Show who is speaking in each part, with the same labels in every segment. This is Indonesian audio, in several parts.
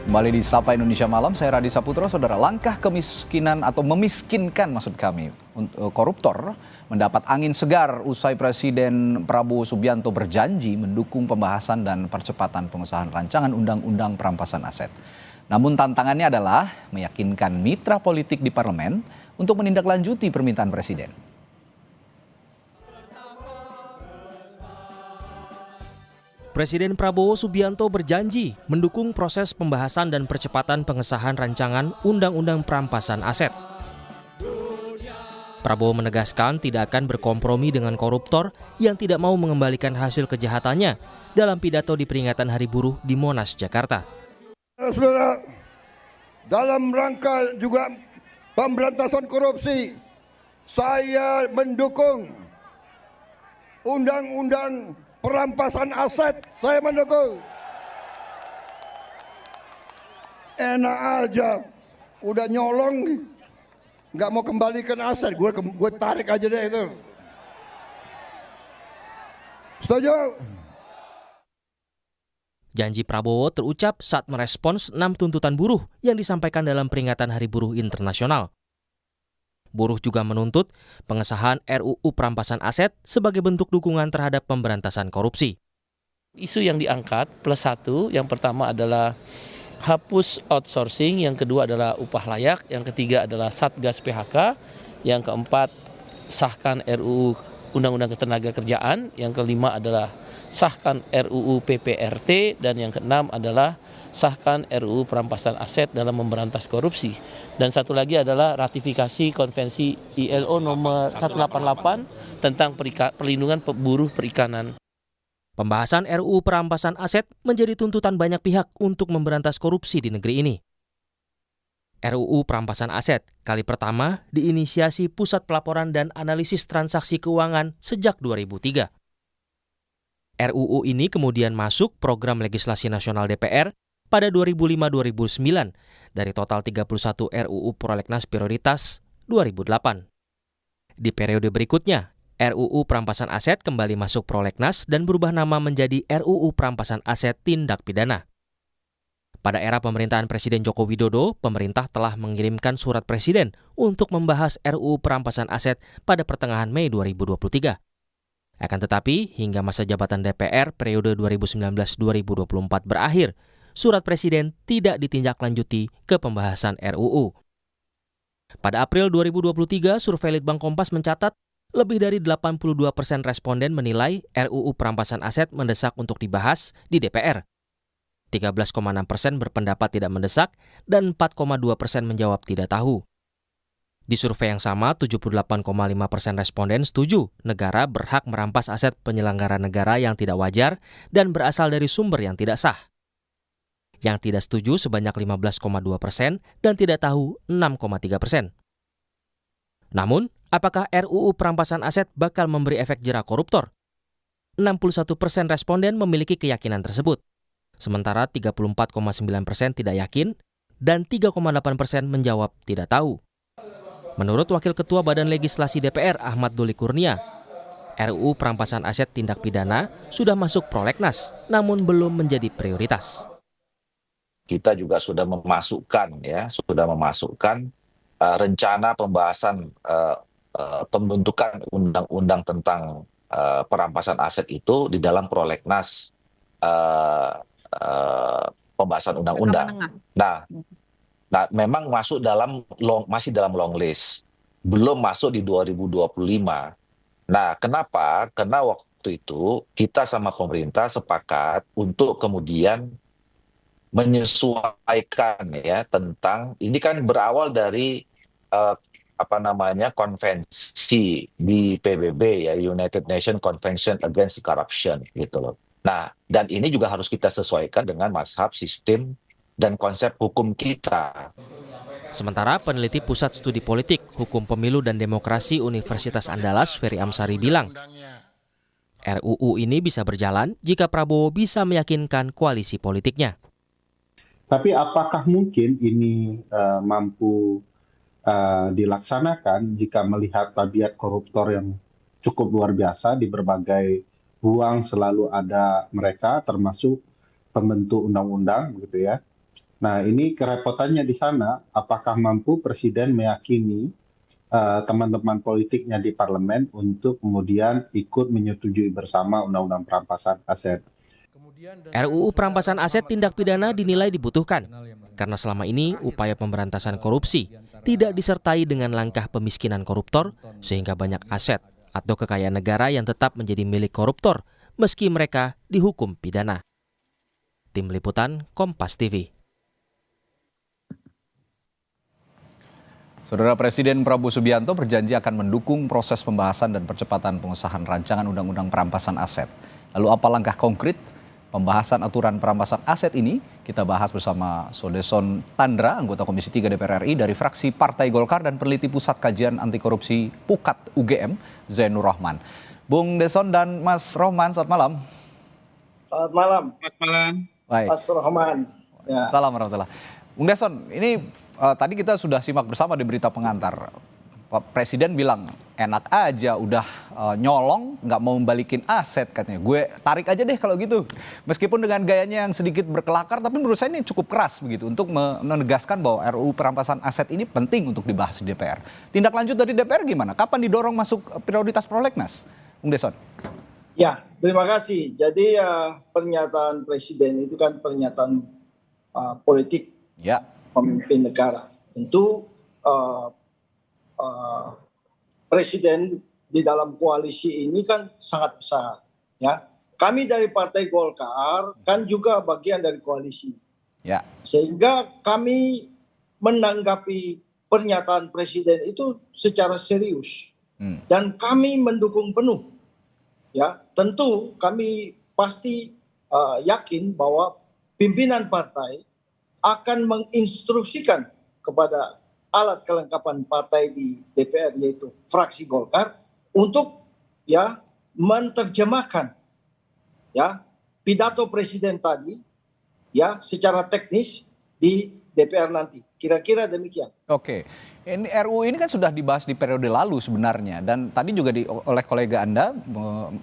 Speaker 1: Kembali di Sapa Indonesia Malam, saya Radi Saputro. Saudara, langkah kemiskinan atau memiskinkan maksud kami koruptor mendapat angin segar usai Presiden Prabowo Subianto berjanji mendukung pembahasan dan percepatan pengesahan rancangan undang-undang perampasan aset. Namun tantangannya adalah meyakinkan mitra politik di parlemen untuk menindaklanjuti permintaan Presiden.
Speaker 2: Presiden Prabowo Subianto berjanji mendukung proses pembahasan dan percepatan pengesahan rancangan Undang-Undang Perampasan Aset. Prabowo menegaskan tidak akan berkompromi dengan koruptor yang tidak mau mengembalikan hasil kejahatannya dalam pidato di peringatan Hari Buruh di Monas, Jakarta.
Speaker 3: Saudara, dalam rangka juga pemberantasan korupsi, saya mendukung Undang-Undang Perampasan Aset, saya mendukung. Enak aja, udah nyolong, nggak mau kembalikan aset, gue tarik aja deh itu. Setuju?
Speaker 2: Janji Prabowo terucap saat merespons 6 tuntutan buruh yang disampaikan dalam peringatan Hari Buruh Internasional. Buruh juga menuntut pengesahan RUU Perampasan Aset sebagai bentuk dukungan terhadap pemberantasan korupsi.
Speaker 4: Isu yang diangkat plus satu, yang pertama adalah hapus outsourcing, yang kedua adalah upah layak, yang ketiga adalah Satgas PHK, yang keempat sahkan RUU Undang-Undang Ketenagakerjaan, yang kelima adalah sahkan RUU PPRT, dan yang keenam adalah sahkan RUU Perampasan Aset dalam memberantas korupsi. Dan satu lagi adalah ratifikasi konvensi ILO nomor 188 tentang perlindungan buruh perikanan.
Speaker 2: Pembahasan RUU Perampasan Aset menjadi tuntutan banyak pihak untuk memberantas korupsi di negeri ini. RUU Perampasan Aset kali pertama diinisiasi Pusat Pelaporan dan Analisis Transaksi Keuangan sejak 2003. RUU ini kemudian masuk program legislasi nasional DPR pada 2005-2009 dari total 31 RUU Prolegnas Prioritas 2008. Di periode berikutnya, RUU Perampasan Aset kembali masuk Prolegnas dan berubah nama menjadi RUU Perampasan Aset Tindak Pidana. Pada era pemerintahan Presiden Joko Widodo, pemerintah telah mengirimkan surat Presiden untuk membahas RUU Perampasan Aset pada pertengahan Mei 2023. Akan tetapi, hingga masa jabatan DPR periode 2019-2024 berakhir, surat Presiden tidak ditindaklanjuti ke pembahasan RUU. Pada April 2023, survei Litbang Kompas mencatat lebih dari 82% responden menilai RUU Perampasan Aset mendesak untuk dibahas di DPR. 13,6% berpendapat tidak mendesak dan 4,2% menjawab tidak tahu. Di survei yang sama, 78,5% responden setuju negara berhak merampas aset penyelenggara negara yang tidak wajar dan berasal dari sumber yang tidak sah. Yang tidak setuju sebanyak 15,2% dan tidak tahu 6,3%. Namun, apakah RUU Perampasan Aset bakal memberi efek jera koruptor? 61% responden memiliki keyakinan tersebut. Sementara 34,9% tidak yakin dan 3,8% menjawab tidak tahu. Menurut Wakil Ketua Badan Legislasi DPR Ahmad Doli Kurnia, RUU Perampasan Aset Tindak Pidana sudah masuk prolegnas, namun belum menjadi prioritas.
Speaker 5: Kita juga sudah memasukkan rencana pembahasan pembentukan undang-undang tentang perampasan aset itu di dalam prolegnas pembahasan undang-undang. Nah, memang masuk masih dalam long list, belum masuk di 2025. Nah, kenapa? Karena waktu itu kita sama pemerintah sepakat untuk kemudian menyesuaikan ya tentang ini kan berawal dari konvensi di PBB ya, United Nations Convention Against Corruption gitu loh. Nah, dan ini juga harus kita sesuaikan dengan mazhab, sistem dan konsep hukum kita.
Speaker 2: Sementara peneliti Pusat Studi Politik, Hukum Pemilu dan Demokrasi Universitas Andalas, Ferry Amsari bilang, RUU ini bisa berjalan jika Prabowo bisa meyakinkan koalisi politiknya.
Speaker 6: Tapi apakah mungkin ini mampu dilaksanakan jika melihat tabiat koruptor yang cukup luar biasa di berbagai ruang selalu ada mereka, termasuk pembentuk undang-undang, gitu ya. Nah, ini kerepotannya di sana, apakah mampu Presiden meyakini teman-teman politiknya di parlemen untuk kemudian ikut menyetujui bersama Undang-Undang Perampasan Aset.
Speaker 2: RUU Perampasan Aset Tindak Pidana dinilai dibutuhkan karena selama ini upaya pemberantasan korupsi tidak disertai dengan langkah pemiskinan koruptor sehingga banyak aset atau kekayaan negara yang tetap menjadi milik koruptor meski mereka dihukum pidana. Tim Liputan Kompas TV.
Speaker 1: Saudara, Presiden Prabowo Subianto berjanji akan mendukung proses pembahasan dan percepatan pengesahan rancangan Undang-Undang Perampasan Aset. Lalu apa langkah konkret pembahasan aturan perampasan aset ini? Kita bahas bersama Sodeson Tandra, anggota Komisi 3 DPR RI dari fraksi Partai Golkar dan peneliti Pusat Kajian Anti Korupsi PUKAT UGM, Zainur Rahman. Bung Deson dan Mas Rohman, selamat malam.
Speaker 3: Selamat malam.
Speaker 7: Selamat malam.
Speaker 1: Baik.
Speaker 3: Mas Rahman. Ya.
Speaker 1: Salam warahmatullah. Bung Deson, ini tadi kita sudah simak bersama di berita pengantar. Pak Presiden bilang enak aja udah nyolong, nggak mau membalikin aset katanya. Gue tarik aja deh kalau gitu. Meskipun dengan gayanya yang sedikit berkelakar, tapi menurut saya ini cukup keras begitu untuk menegaskan bahwa RUU perampasan aset ini penting untuk dibahas di DPR. Tindak lanjut dari DPR gimana? Kapan didorong masuk prioritas prolegnas, Bung Deson?
Speaker 7: Ya, terima kasih. Jadi pernyataan Presiden itu kan pernyataan politik
Speaker 1: Ya.
Speaker 7: pemimpin negara. Tentu Presiden di dalam koalisi ini kan sangat besar. Ya, kami dari Partai Golkar kan juga bagian dari koalisi.
Speaker 1: Ya.
Speaker 7: Sehingga kami menanggapi pernyataan Presiden itu secara serius dan kami mendukung penuh. Ya, tentu kami pasti yakin bahwa pimpinan partai akan menginstruksikan kepada alat kelengkapan partai di DPR yaitu fraksi Golkar untuk ya menerjemahkan ya pidato Presiden tadi ya secara teknis di DPR nanti. Kira-kira demikian.
Speaker 1: Oke. Ini RUU ini kan sudah dibahas di periode lalu sebenarnya, dan tadi juga oleh kolega Anda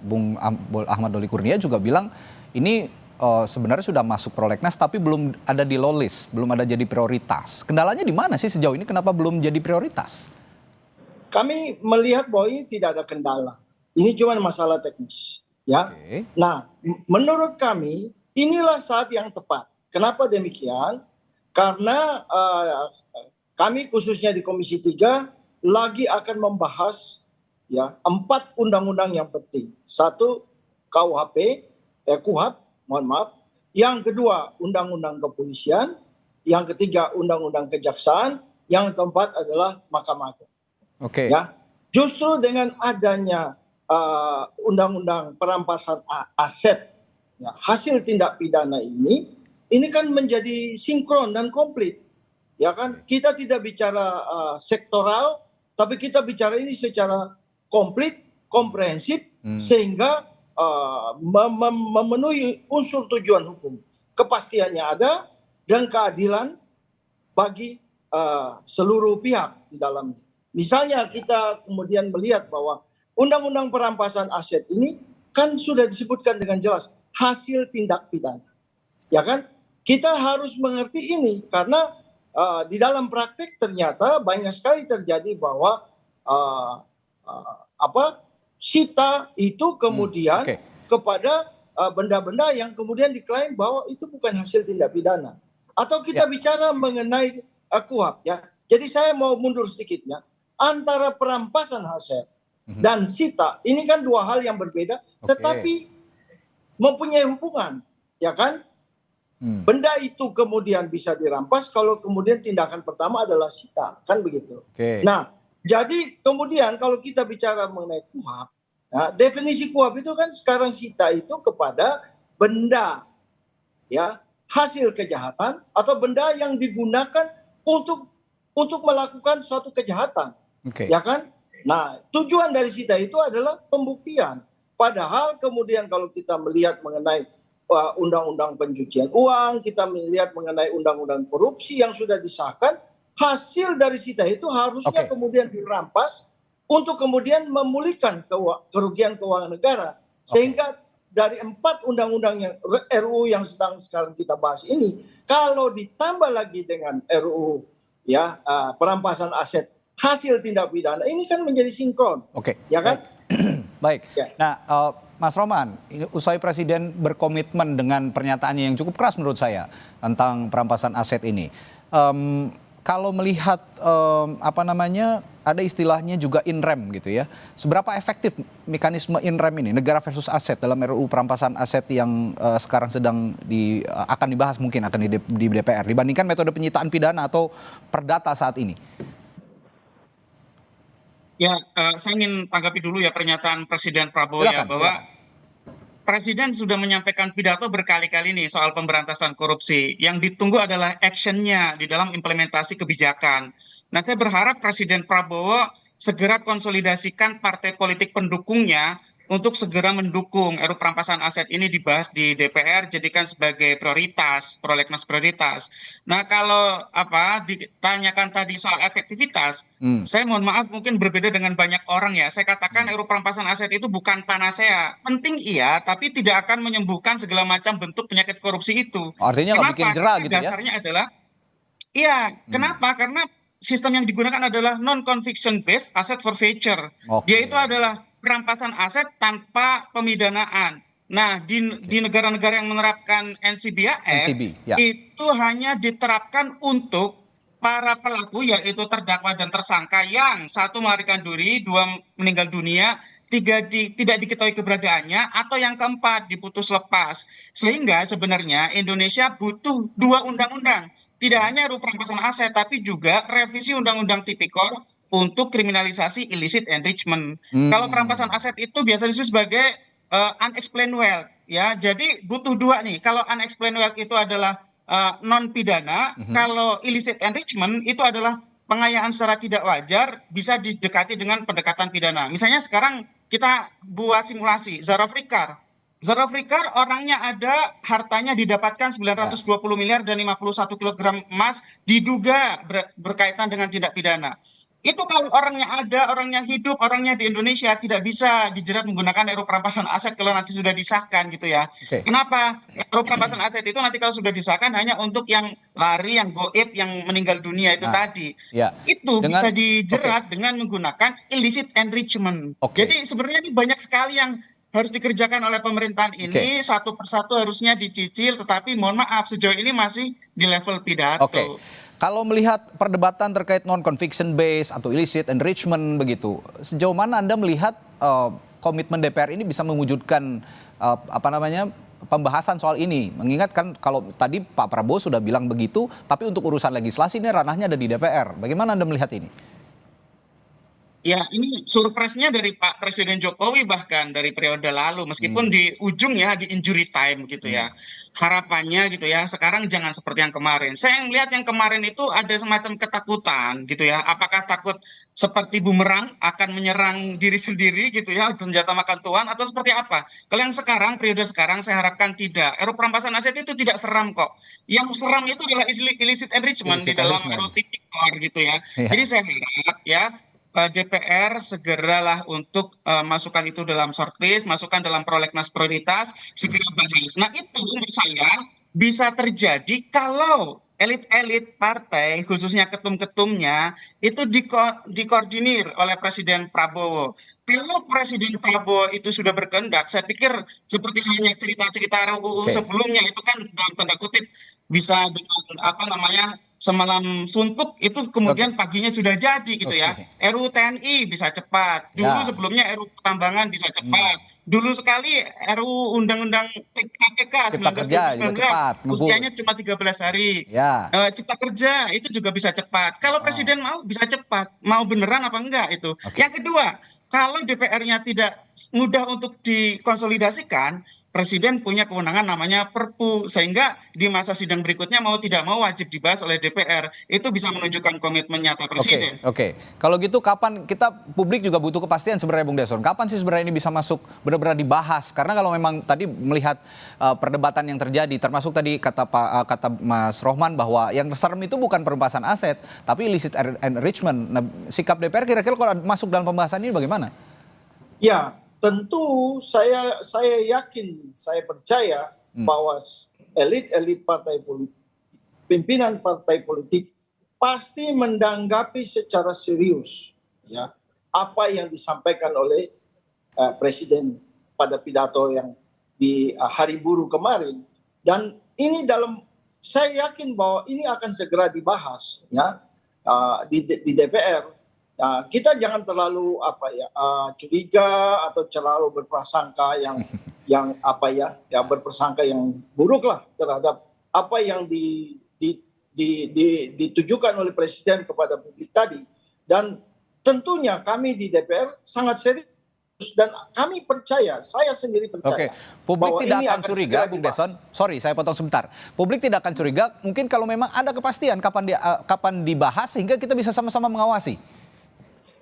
Speaker 1: Bung Ahmad Doli Kurnia juga bilang ini sebenarnya sudah masuk prolegnas tapi belum ada di low list, belum ada jadi prioritas. Kendalanya di mana sih sejauh ini, kenapa belum jadi prioritas?
Speaker 7: Kami melihat bahwa ini tidak ada kendala. Ini cuma masalah teknis, ya.
Speaker 1: Oke.
Speaker 7: Nah, menurut kami inilah saat yang tepat. Kenapa demikian? Karena kami khususnya di Komisi 3 lagi akan membahas ya 4 undang-undang yang penting. 1 KUHP, KUHAP, mohon maaf. Yang kedua Undang-Undang Kepolisian, yang ketiga Undang-Undang Kejaksaan, yang keempat adalah Mahkamah Agung.
Speaker 1: Oke.
Speaker 7: Ya, justru dengan adanya Undang-Undang Perampasan Aset, ya, hasil tindak pidana ini kan menjadi sinkron dan komplit. Ya kan, kita tidak bicara sektoral, tapi kita bicara ini secara komplit, komprehensif, sehingga memenuhi unsur tujuan hukum. Kepastiannya ada dan keadilan bagi seluruh pihak di dalamnya. Misalnya kita kemudian melihat bahwa Undang-Undang Perampasan Aset ini kan sudah disebutkan dengan jelas hasil tindak pidana. Ya kan? Kita harus mengerti ini karena di dalam praktik ternyata banyak sekali terjadi bahwa sita itu kemudian kepada benda-benda yang kemudian diklaim bahwa itu bukan hasil tindak pidana. Atau kita bicara mengenai KUHP ya. Jadi saya mau mundur sedikit ya. Antara perampasan aset dan sita ini kan dua hal yang berbeda, tetapi mempunyai hubungan, ya kan? Benda itu kemudian bisa dirampas kalau kemudian tindakan pertama adalah sita, kan begitu. Nah, jadi kemudian kalau kita bicara mengenai KUHP, ya, definisi KUHP itu kan sekarang sita itu kepada benda, ya, hasil kejahatan atau benda yang digunakan untuk melakukan suatu kejahatan, ya kan? Nah, tujuan dari sita itu adalah pembuktian. Padahal kemudian kalau kita melihat mengenai undang-undang pencucian uang, kita melihat mengenai undang-undang korupsi yang sudah disahkan, hasil dari sita itu harusnya kemudian dirampas untuk kemudian memulihkan kerugian keuangan negara. Sehingga dari 4 undang-undang yang RUU yang sedang sekarang kita bahas ini, kalau ditambah lagi dengan RUU ya perampasan aset hasil tindak pidana, ini kan menjadi sinkron.
Speaker 1: Oke.
Speaker 7: Ya kan?
Speaker 1: Baik.
Speaker 7: Ya.
Speaker 1: Nah, Mas Roman, usai Presiden berkomitmen dengan pernyataannya yang cukup keras menurut saya tentang perampasan aset ini. Kalau melihat ada istilahnya juga in rem gitu ya. Seberapa efektif mekanisme in rem ini, negara versus aset dalam RUU perampasan aset yang sekarang sedang akan dibahas mungkin akan di DPR dibandingkan metode penyitaan pidana atau perdata saat ini?
Speaker 8: Ya, saya ingin tanggapi dulu ya pernyataan Presiden Prabowo ya, bahwa Presiden sudah menyampaikan pidato berkali-kali nih soal pemberantasan korupsi. Yang ditunggu adalah actionnya di dalam implementasi kebijakan. Nah, saya berharap Presiden Prabowo segera konsolidasikan partai politik pendukungnya untuk segera mendukung RUU perampasan aset ini dibahas di DPR, jadikan sebagai prioritas, prolegnas prioritas. Nah, kalau ditanyakan tadi soal efektivitas, saya mohon maaf mungkin berbeda dengan banyak orang ya. Saya katakan RUU perampasan aset itu bukan panasea. Penting iya, tapi tidak akan menyembuhkan segala macam bentuk penyakit korupsi itu.
Speaker 1: Artinya nggak bikin jerah gitu ya?
Speaker 8: Dasarnya adalah, iya, kenapa? Karena sistem yang digunakan adalah non-conviction based asset forfeiture. Dia itu adalah perampasan aset tanpa pemidanaan. Nah, di negara-negara yang menerapkan NCBAF, itu hanya diterapkan untuk para pelaku, yaitu terdakwa dan tersangka yang 1 melarikan diri, 2 meninggal dunia, 3 tidak diketahui keberadaannya, atau yang keempat diputus lepas. Sehingga sebenarnya Indonesia butuh 2 undang-undang. Tidak hanya RUU perampasan aset, tapi juga revisi Undang-Undang Tipikor untuk kriminalisasi illicit enrichment. Kalau perampasan aset itu biasa disebut sebagai unexplained wealth, ya. Jadi butuh 2 nih. Kalau unexplained wealth itu adalah non pidana, kalau illicit enrichment itu adalah pengayaan secara tidak wajar, bisa didekati dengan pendekatan pidana. Misalnya sekarang kita buat simulasi Zara Frikar. Zara Frikar orangnya ada, hartanya didapatkan 920 miliar dan 51 kilogram emas, diduga berkaitan dengan tindak pidana. Itu kalau orangnya ada, orangnya hidup, orangnya di Indonesia, tidak bisa dijerat menggunakan RUU perampasan aset kalau nanti sudah disahkan gitu ya. Kenapa? RUU perampasan aset itu nanti kalau sudah disahkan hanya untuk yang lari, yang goib, yang meninggal dunia itu tadi. Itu bisa dijerat dengan menggunakan illicit enrichment. Jadi sebenarnya ini banyak sekali yang harus dikerjakan oleh pemerintahan ini, satu persatu harusnya dicicil, tetapi mohon maaf sejauh ini masih di level pidato.
Speaker 1: Kalau melihat perdebatan terkait non-conviction based atau illicit enrichment begitu, sejauh mana Anda melihat komitmen DPR ini bisa mewujudkan pembahasan soal ini? Mengingatkan kalau tadi Pak Prabowo sudah bilang begitu, tapi untuk urusan legislasi ini ranahnya ada di DPR. Bagaimana Anda melihat ini?
Speaker 8: Ya, ini surprise-nya dari Pak Presiden Jokowi bahkan dari periode lalu, meskipun di ujungnya di injury time gitu ya. Harapannya gitu ya, sekarang jangan seperti yang kemarin. Saya melihat yang kemarin itu ada semacam ketakutan gitu ya. Apakah takut seperti bumerang akan menyerang diri sendiri gitu ya, senjata makan tuan, atau seperti apa? Kalau yang sekarang, periode sekarang saya harapkan tidak. RUU perampasan aset itu tidak seram kok. Yang seram itu adalah illicit enrichment di dalam RUU Tipikor gitu ya. Jadi saya harap ya, DPR segeralah untuk masukkan itu dalam shortlist, masukkan dalam prolegnas prioritas, segera bahas. Nah itu menurut saya bisa terjadi kalau elit-elit partai, khususnya ketum-ketumnya, itu dikoordinir oleh Presiden Prabowo. Kalau Presiden Prabowo itu sudah berkehendak, saya pikir seperti halnya cerita-cerita RUU sebelumnya itu kan dalam tanda kutip bisa dengan semalam suntuk itu kemudian paginya sudah jadi gitu ya. RUU TNI bisa cepat. Dulu sebelumnya RUU Pertambangan bisa cepat. Dulu sekali RUU Undang-Undang KPK 1919 usianya cuma 13 hari. Cipta Kerja itu juga bisa cepat. Kalau Presiden mau bisa cepat. Mau beneran apa enggak itu. Yang kedua, kalau DPR-nya tidak mudah untuk dikonsolidasikan, Presiden punya kewenangan namanya Perpu, sehingga di masa sidang berikutnya mau tidak mau wajib dibahas oleh DPR. Itu bisa menunjukkan komitmen nyata Presiden.
Speaker 1: Kalau gitu kapan publik juga butuh kepastian sebenarnya Bung Desron? Kapan sih sebenarnya ini bisa masuk benar-benar dibahas? Karena kalau memang tadi melihat perdebatan yang terjadi, termasuk tadi kata Mas Rohman bahwa yang serem itu bukan perampasan aset, tapi illicit enrichment. Nah, sikap DPR kira-kira kalau masuk dalam pembahasan ini bagaimana?
Speaker 7: Ya, tentu saya yakin, saya percaya bahwa elit-elit partai politik, pimpinan partai politik pasti menanggapi secara serius ya apa yang disampaikan oleh Presiden pada pidato yang di Hari Buruh kemarin, dan ini saya yakin bahwa ini akan segera dibahas ya di DPR. Kita jangan terlalu curiga atau terlalu berprasangka yang berprasangka yang buruk lah terhadap apa yang ditujukan oleh Presiden kepada publik tadi. Dan tentunya kami di DPR sangat serius dan kami percaya, saya sendiri percaya.
Speaker 1: Publik tidak akan curiga, Bung Deson. Sorry, saya potong sebentar. Publik tidak akan curiga, mungkin kalau memang ada kepastian kapan dibahas sehingga kita bisa sama-sama mengawasi.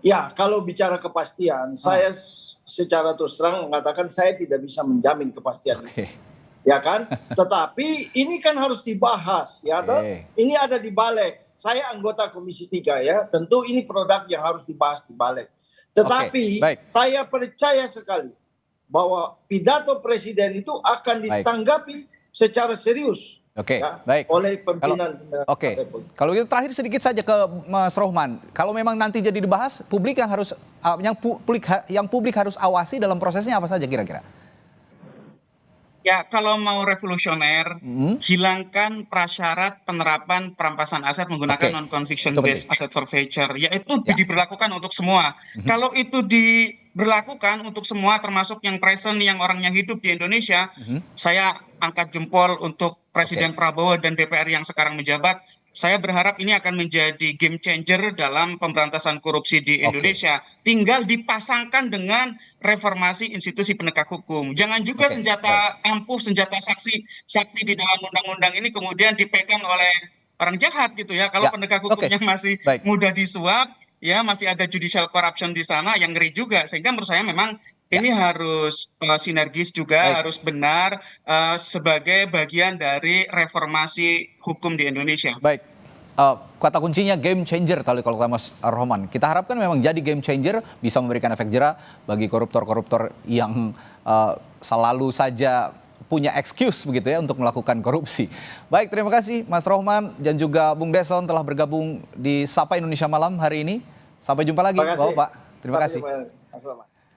Speaker 7: Ya, kalau bicara kepastian, saya secara terus terang mengatakan saya tidak bisa menjamin kepastian. Ya kan? Tetapi ini kan harus dibahas, ya. Ini ada di Balik. Saya anggota Komisi 3 ya. Tentu ini produk yang harus dibahas di Balik. Tetapi saya percaya sekali bahwa pidato Presiden itu akan ditanggapi secara serius oleh pimpinan.
Speaker 1: Kalau gitu terakhir sedikit saja ke Mas Rohman. Kalau memang nanti jadi dibahas, publik yang publik harus awasi dalam prosesnya apa saja kira-kira?
Speaker 8: Ya, kalau mau revolusioner, hilangkan prasyarat penerapan perampasan aset menggunakan non-conviction based asset forfeiture, yaitu diberlakukan untuk semua. Kalau itu diberlakukan untuk semua, termasuk yang present, yang orangnya hidup di Indonesia, saya angkat jempol untuk Presiden Prabowo dan DPR yang sekarang menjabat. Saya berharap ini akan menjadi game changer dalam pemberantasan korupsi di Indonesia. Tinggal dipasangkan dengan reformasi institusi penegak hukum. Jangan juga senjata ampuh, senjata sakti di dalam undang-undang ini kemudian dipegang oleh orang jahat gitu ya. Kalau penegak hukumnya masih mudah disuap, ya masih ada judicial corruption di sana yang ngeri juga. Sehingga menurut saya memang ini harus sinergis juga, harus benar sebagai bagian dari reformasi hukum di Indonesia.
Speaker 1: Kata kuncinya game changer kalau Mas Rohman. Kita harapkan memang jadi game changer, bisa memberikan efek jera bagi koruptor-koruptor yang selalu saja punya excuse begitu ya untuk melakukan korupsi. Baik, terima kasih Mas Rohman dan juga Bung Deson telah bergabung di Sapa Indonesia Malam hari ini. Sampai jumpa lagi, Bapak. Terima kasih.